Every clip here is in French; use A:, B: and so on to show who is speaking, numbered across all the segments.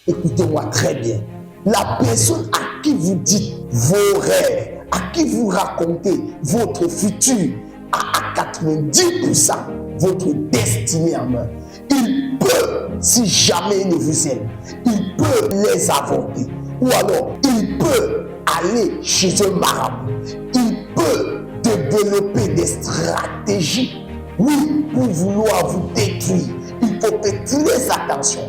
A: Écoutez-moi très bien. La personne à qui vous dites vos rêves, à qui vous racontez votre futur, a à 90% votre destinée en main. Il peut, si jamais il ne vous aime, il peut les avorter. Ou alors, il peut aller chez un marabout. Il peut développer des stratégies, oui, pour vouloir vous détruire. Il faut faire très attention.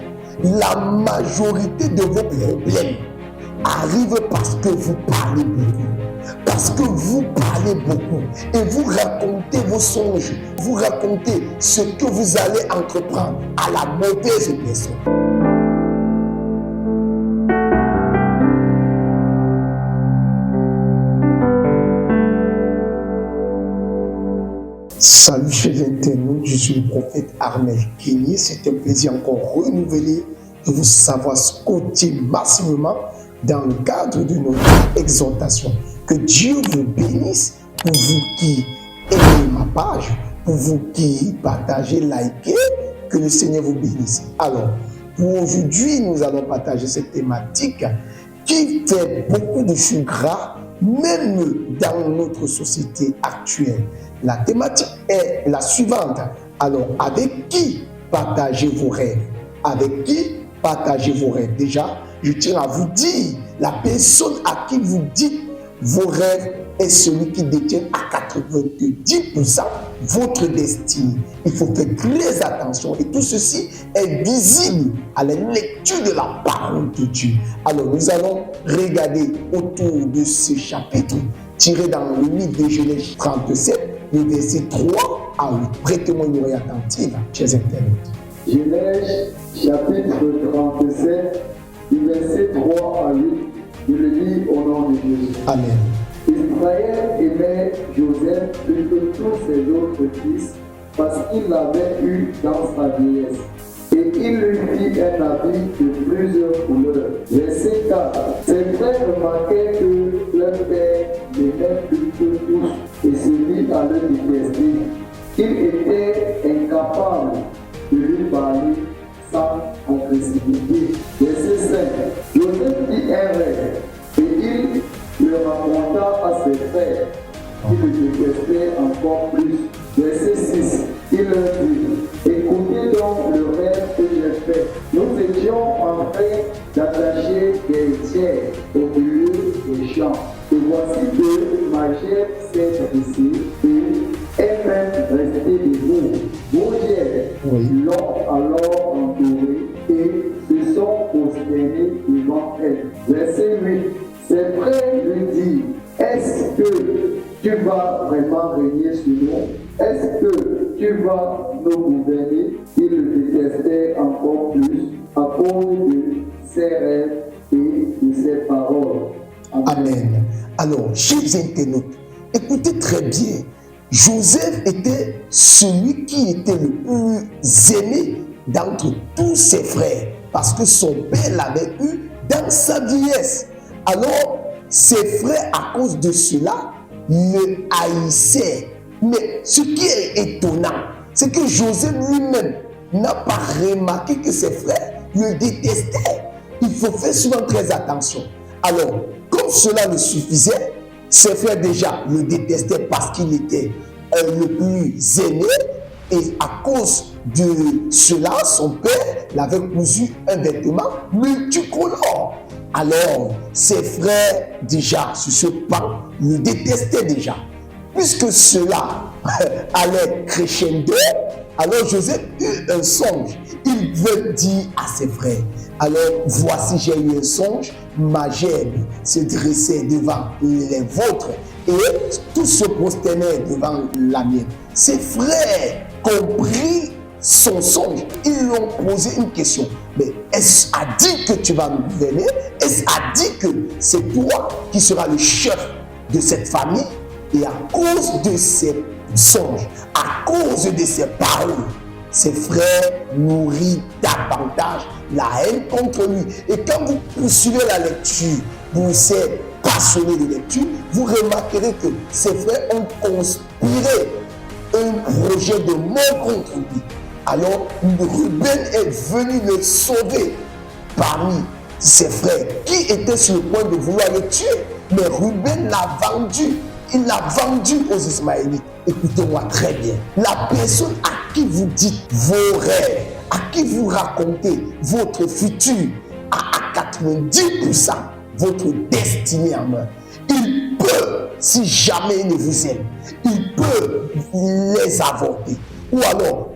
A: La majorité de vos problèmes arrivent parce que vous parlez beaucoup. Parce que vous parlez beaucoup et vous racontez vos songes, vous racontez ce que vous allez entreprendre à la mauvaise personne. Salut chers internautes, je suis le prophète Armel Kenyé. C'est un plaisir encore renouvelé de vous savoir scotcher massivement dans le cadre de notre exhortation. Que Dieu vous bénisse pour vous qui aimez ma page, pour vous qui partagez, likez, que le Seigneur vous bénisse. Alors, pour aujourd'hui, nous allons partager cette thématique qui fait beaucoup de chagrin, même dans notre société actuelle. La thématique est la suivante. Alors, avec qui partagez vos rêves? Avec qui partagez vos rêves? Déjà, je tiens à vous dire, la personne à qui vous dites vos rêves est celui qui détient à 90% votre destinée. Il faut faire très attention et tout ceci est visible à la lecture de la parole de Dieu. Alors nous allons regarder autour de ce chapitre tiré dans le livre de Genèse 37, le verset 3 à 8. Prêtez-moi une oreille attentive, chers internautes.
B: Genèse chapitre 37, du verset 3 à 8. Je le lis au nom de Jésus.
A: Amen.
B: Israël aimait Joseph plus que tous ses autres fils parce qu'il l'avait eu dans sa vieillesse. Et il lui fit un habit de plusieurs couleurs. Verset 4. Ses frères remarquaient que leur père l'aimait plus que tous et se mit à le détester. Il était incapable de lui parler sans agressivité. Verset 5. Joseph fit un rêve et il le raconta à ses frères qui le détestaient encore plus. Verset 6. Il leur dit: écoutez donc le rêve que j'ai fait. Nous étions en train d'attacher des tiers au milieu des champs. Et voici que ma chère s'est dressée et elle-même restée debout. Vos tiers l'ont alors entourée et se sont prosternés devant elle. Verset 8. Ses frères lui disent: est-ce que tu vas vraiment régner sur nous? Est-ce que tu vas nous gouverner? Il le détestait encore plus à cause de ses rêves et de ses paroles.
A: Amen. Alors, chers internautes, écoutez très bien. Joseph était celui qui était le plus aimé d'entre tous ses frères parce que son père l'avait eu dans sa vieillesse. Alors, ses frères, à cause de cela, le haïssaient. Mais ce qui est étonnant, c'est que Joseph lui-même n'a pas remarqué que ses frères le détestaient. Il faut faire souvent très attention. Alors, comme cela ne suffisait, ses frères déjà le détestaient parce qu'il était le plus aimé. Et à cause de cela, son père l'avait cousu un vêtement multicolore. Alors, ses frères, déjà, sur ce pan, le détestaient déjà. Puisque cela allait crescendo, alors Joseph eut un songe. Il veut dire à ses frères: alors, voici, j'ai eu un songe, ma gerbe se dressait devant les vôtres et tous se prosternaient devant la mienne. Ses frères compris son songe, ils lui ont posé une question: mais est-ce a dit que tu vas nous gouverner? Est-ce a dit que c'est toi qui seras le chef de cette famille? Et à cause de ses songes, à cause de ses paroles, ses frères nourrissent davantage la haine contre lui. Et quand vous poursuivez la lecture, vous êtes passionné de lecture, vous remarquerez que ses frères ont conspiré un projet de mort contre lui. Alors, Ruben est venu le sauver. parmi ses frères qui étaient sur le point de vouloir le tuer. Mais Ruben l'a vendu. Il l'a vendu aux Ismaélites. Écoutez-moi très bien. La personne à qui vous dites vos rêves, à qui vous racontez votre futur, à 90% votre destinée en main. Il peut, si jamais il ne vous aime, il peut les avorter. Ou alors,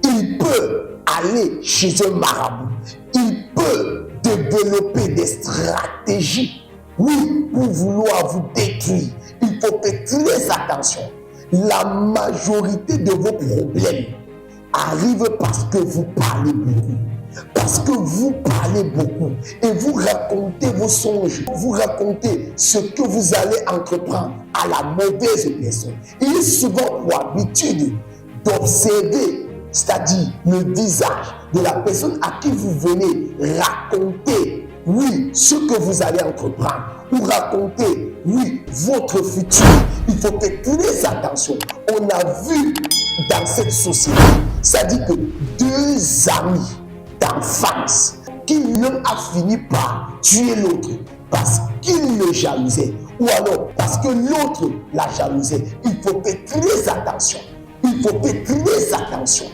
A: il peut aller chez un marabout. Il peut développer des stratégies, oui, pour vouloir vous détruire. Il faut faire très attention. La majorité de vos problèmes arrivent parce que vous parlez beaucoup. Parce que vous parlez beaucoup et vous racontez vos songes, vous racontez ce que vous allez entreprendre à la mauvaise personne. Il est souvent pour habitude d'observer, c'est-à-dire le visage de la personne à qui vous venez raconter, oui, ce que vous allez entreprendre, ou raconter, oui, votre futur. Il faut faire très attention. On a vu dans cette société, c'est-à-dire que deux amis d'enfance, qui l'un a fini par tuer l'autre parce qu'il le jalousait, ou alors parce que l'autre la jalousait. Il faut faire très attention. Il faut faire très attention.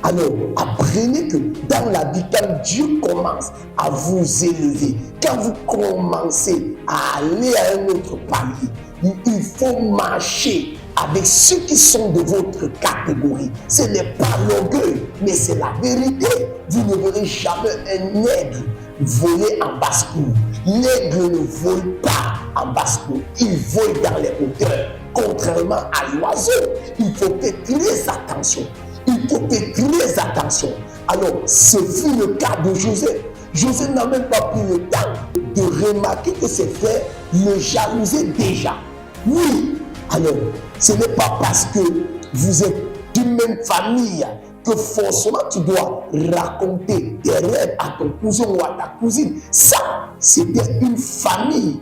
A: Alors, apprenez que dans la vie, quand Dieu commence à vous élever, quand vous commencez à aller à un autre palier, il faut marcher avec ceux qui sont de votre catégorie. Ce n'est pas l'orgueil, mais c'est la vérité. Vous ne verrez jamais un aigle voler en basse-cour. L'aigle ne vole pas en basse-cour, il vole dans les hauteurs, contrairement à l'oiseau. Il faut faire très attention. Il faut faire très attention. Alors, ce fut le cas de Joseph. Joseph n'a même pas pris le temps de remarquer que ses frères le jalousaient déjà. Oui, alors, ce n'est pas parce que vous êtes d'une même famille que forcément tu dois raconter des rêves à ton cousin ou à ta cousine. Ça, c'était une famille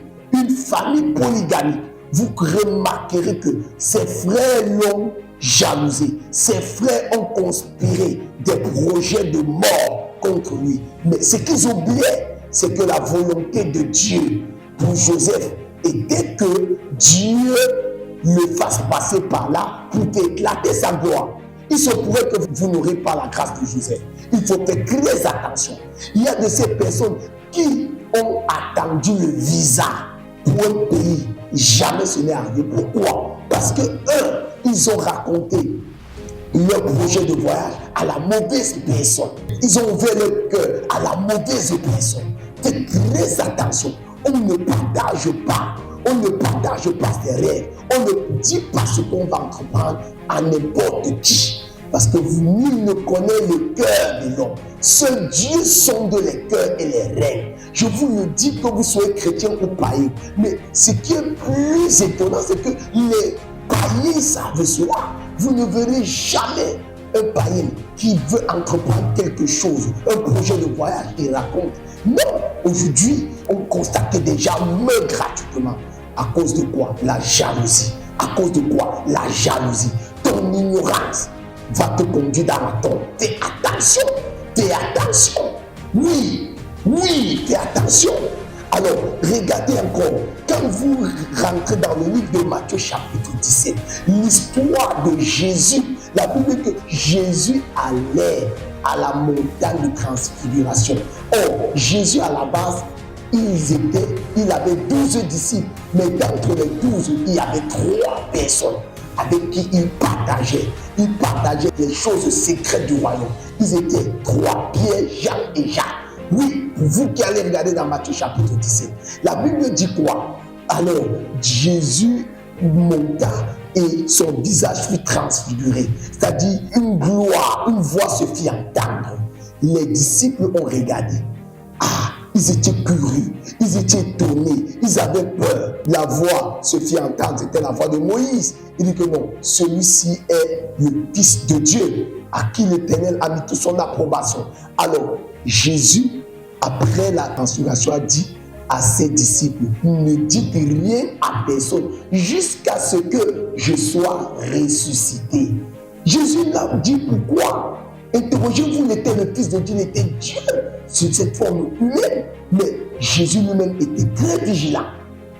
A: polygamique. Vous remarquerez que ses frères l'ont jalousé. Ses frères ont conspiré des projets de mort contre lui. Mais ce qu'ils oubliaient, c'est que la volonté de Dieu pour Joseph était que Dieu le fasse passer par là pour éclater sa gloire. Il se pourrait que vous n'aurez pas la grâce de Joseph. Il faut faire très attention. Il y a de ces personnes qui ont attendu le visa pour un pays. Jamais ce n'est arrivé. Pourquoi? Parce que eux, ils ont raconté leur projet de voyage à la mauvaise personne. Ils ont ouvert leur cœur à la mauvaise personne. Faites très attention. On ne partage pas. On ne partage pas ses rêves. On ne dit pas ce qu'on va entreprendre à n'importe qui. Parce que nul ne connaît le cœur de l'homme. Seul Dieu sonde les cœurs et les rêves. Je vous le dis, que vous soyez chrétien ou païen. Mais ce qui est plus étonnant, c'est que les païens savent cela. Vous ne verrez jamais un païen qui veut entreprendre quelque chose, un projet de voyage, il raconte. Non, aujourd'hui, on constate que des gens meurent gratuitement. À cause de quoi? La jalousie. À cause de quoi? La jalousie. Ton ignorance va te conduire dans la tombe. Fais attention. Fais attention. Oui, fais attention. Alors, regardez encore. Quand vous rentrez dans le livre de Matthieu chapitre 17, l'histoire de Jésus, la Bible dit que Jésus allait à la montagne de transfiguration. Or, Jésus à la base, il avait 12 disciples, mais d'entre les 12, il y avait 3 personnes avec qui il partageait les choses secrètes du royaume. Ils étaient 3, Pierre, Jean et Jacques. Oui, pour vous qui allez regarder dans Matthieu chapitre 17, la Bible dit quoi? Alors, Jésus monta et son visage fut transfiguré, c'est-à-dire une gloire, une voix se fit entendre. Les disciples ont regardé. Ils étaient curieux, ils étaient étonnés, ils avaient peur. La voix se fit entendre, c'était la voix de Moïse. Il dit que non, celui-ci est le Fils de Dieu, à qui l'Éternel a mis toute son approbation. Alors, Jésus, après la transfiguration, a dit à ses disciples, ne dites rien à personne jusqu'à ce que je sois ressuscité. Jésus l'a dit pourquoi? Interrogez-vous, il était le Fils de Dieu, il était Dieu sur cette forme humaine. Mais Jésus lui-même était très vigilant.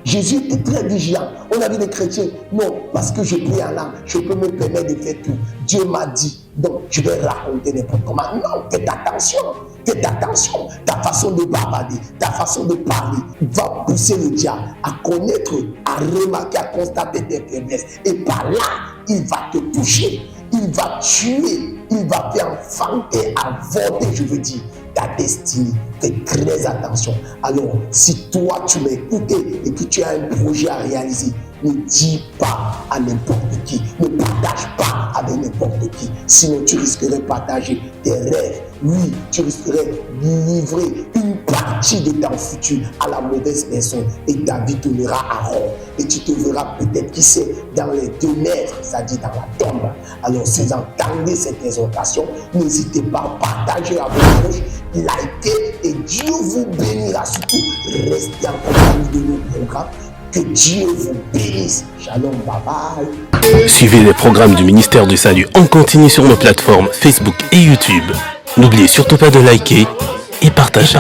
A: Jésus était très vigilant. On a vu des chrétiens, non, parce que je prie en langue, je peux me permettre de faire tout. Dieu m'a dit, donc je vais raconter n'importe comment. Non, faites attention. Faites attention. Ta façon de bavarder, ta façon de parler va pousser le diable à connaître, à remarquer, à constater tes faiblesses. Et par là, il va te toucher, il va tuer, il va faire enfanter, avorter, je veux dire, ta destinée. Fais très attention. Alors, si toi, tu m'as écouté et que tu as un projet à réaliser, ne dis pas à n'importe qui, ne partage pas avec n'importe qui. Sinon, tu risquerais de partager tes rêves. Oui, tu risquerais de livrer une partie de ton futur à la mauvaise personne et ta vie tournera à rond. Et tu te verras peut-être, qui sait, dans les ténèbres, c'est-à-dire dans la tombe. Alors, si vous entendez cette exhortation, n'hésitez pas à partager à vos proches, likez et Dieu vous bénira. Surtout, restez en compagnie de nos programmes. Que Dieu vous bénisse. Shalom, bye bye.
C: Suivez les programmes du ministère du Salut en continu sur nos plateformes Facebook et YouTube. N'oubliez surtout pas de liker et partager.